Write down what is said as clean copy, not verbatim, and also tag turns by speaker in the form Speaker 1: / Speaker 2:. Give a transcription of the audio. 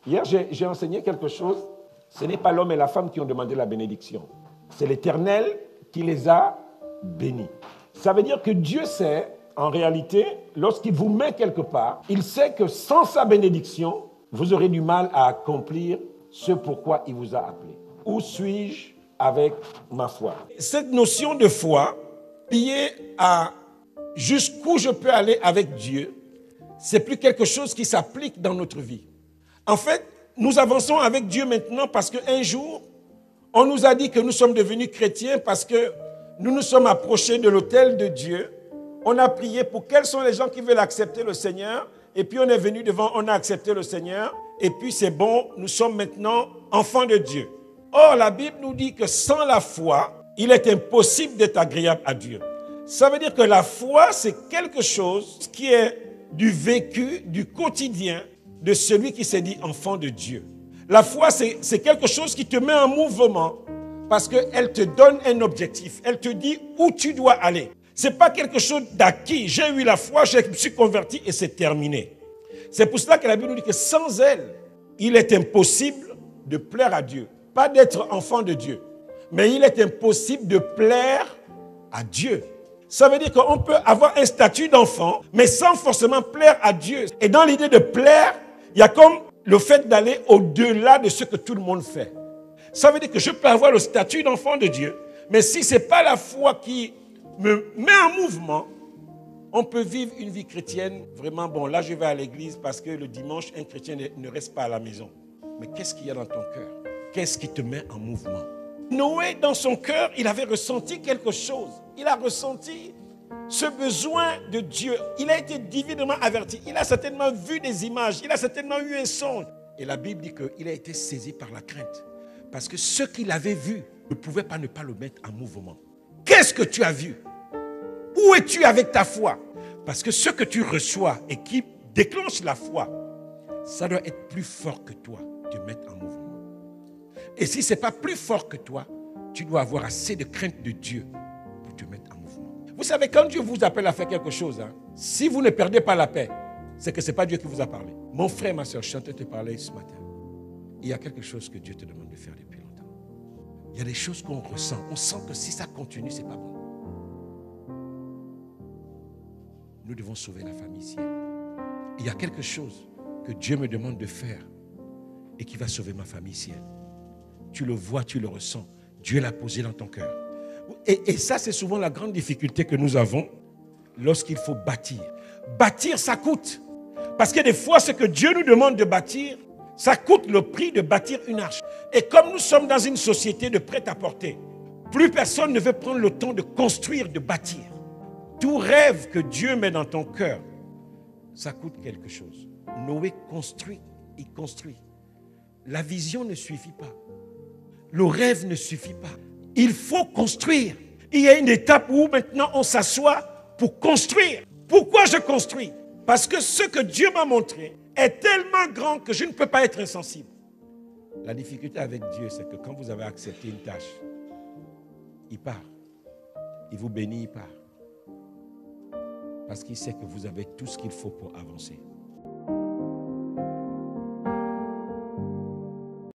Speaker 1: Hier, j'ai enseigné quelque chose. Ce n'est pas l'homme et la femme qui ont demandé la bénédiction. C'est l'Éternel qui les a bénis. Ça veut dire que Dieu sait, en réalité, lorsqu'il vous met quelque part, il sait que sans sa bénédiction, vous aurez du mal à accomplir ce pourquoi il vous a appelé. Où suis-je avec ma foi? Cette notion de foi, liée à jusqu'où je peux aller avec Dieu, c'est plus quelque chose qui s'applique dans notre vie. En fait, nous avançons avec Dieu maintenant parce qu'un jour, on nous a dit que nous sommes devenus chrétiens parce que nous nous sommes approchés de l'autel de Dieu. On a prié pour quels sont les gens qui veulent accepter le Seigneur. Et puis on est venu devant, on a accepté le Seigneur. Et puis c'est bon, nous sommes maintenant enfants de Dieu. Or, la Bible nous dit que sans la foi, il est impossible d'être agréable à Dieu. Ça veut dire que la foi, c'est quelque chose qui est du vécu, du quotidien de celui qui s'est dit enfant de Dieu. La foi, c'est quelque chose qui te met en mouvement parce qu'elle te donne un objectif. Elle te dit où tu dois aller. Ce n'est pas quelque chose d'acquis. J'ai eu la foi, je me suis converti et c'est terminé. C'est pour cela que la Bible nous dit que sans elle, il est impossible de plaire à Dieu. Pas d'être enfant de Dieu, mais il est impossible de plaire à Dieu. Ça veut dire qu'on peut avoir un statut d'enfant, mais sans forcément plaire à Dieu. Et dans l'idée de plaire, il y a comme le fait d'aller au-delà de ce que tout le monde fait. Ça veut dire que je peux avoir le statut d'enfant de Dieu, mais si ce n'est pas la foi qui me met en mouvement, on peut vivre une vie chrétienne vraiment, bon, là je vais à l'église parce que le dimanche, un chrétien ne reste pas à la maison. Mais qu'est-ce qu'il y a dans ton cœur? Qu'est-ce qui te met en mouvement? Noé, dans son cœur, il avait ressenti quelque chose. Il a ressenti ce besoin de Dieu. Il a été divinement averti. Il a certainement vu des images. Il a certainement eu un songe. Et la Bible dit qu'il a été saisi par la crainte. Parce que ce qu'il avait vu ne pouvait pas ne pas le mettre en mouvement. Qu'est-ce que tu as vu? Où es-tu avec ta foi? Parce que ce que tu reçois et qui déclenche la foi, ça doit être plus fort que toi, te mettre en mouvement. Et si ce n'est pas plus fort que toi, tu dois avoir assez de crainte de Dieu pour te mettre en mouvement. Vous savez, quand Dieu vous appelle à faire quelque chose, si vous ne perdez pas la paix, c'est que ce n'est pas Dieu qui vous a parlé. Mon frère, ma soeur, je suis en train de te parler ce matin. Il y a quelque chose que Dieu te demande de faire depuis longtemps. Il y a des choses qu'on ressent. On sent que si ça continue, ce n'est pas bon. Nous devons sauver la famille ici. Il y a quelque chose que Dieu me demande de faire et qui va sauver ma famille ici. Tu le vois, tu le ressens. Dieu l'a posé dans ton cœur. Et ça, c'est souvent la grande difficulté que nous avons lorsqu'il faut bâtir. Bâtir, ça coûte. Parce que des fois, ce que Dieu nous demande de bâtir, ça coûte le prix de bâtir une arche. Et comme nous sommes dans une société de prêt-à-porter, plus personne ne veut prendre le temps de construire, de bâtir. Tout rêve que Dieu met dans ton cœur, ça coûte quelque chose. Noé construit, il construit. La vision ne suffit pas. Le rêve ne suffit pas. Il faut construire. Il y a une étape où maintenant on s'assoit pour construire. Pourquoi je construis? Parce que ce que Dieu m'a montré est tellement grand que je ne peux pas être insensible. La difficulté avec Dieu, c'est que quand vous avez accepté une tâche, il part. Il vous bénit, il part. Parce qu'il sait que vous avez tout ce qu'il faut pour avancer.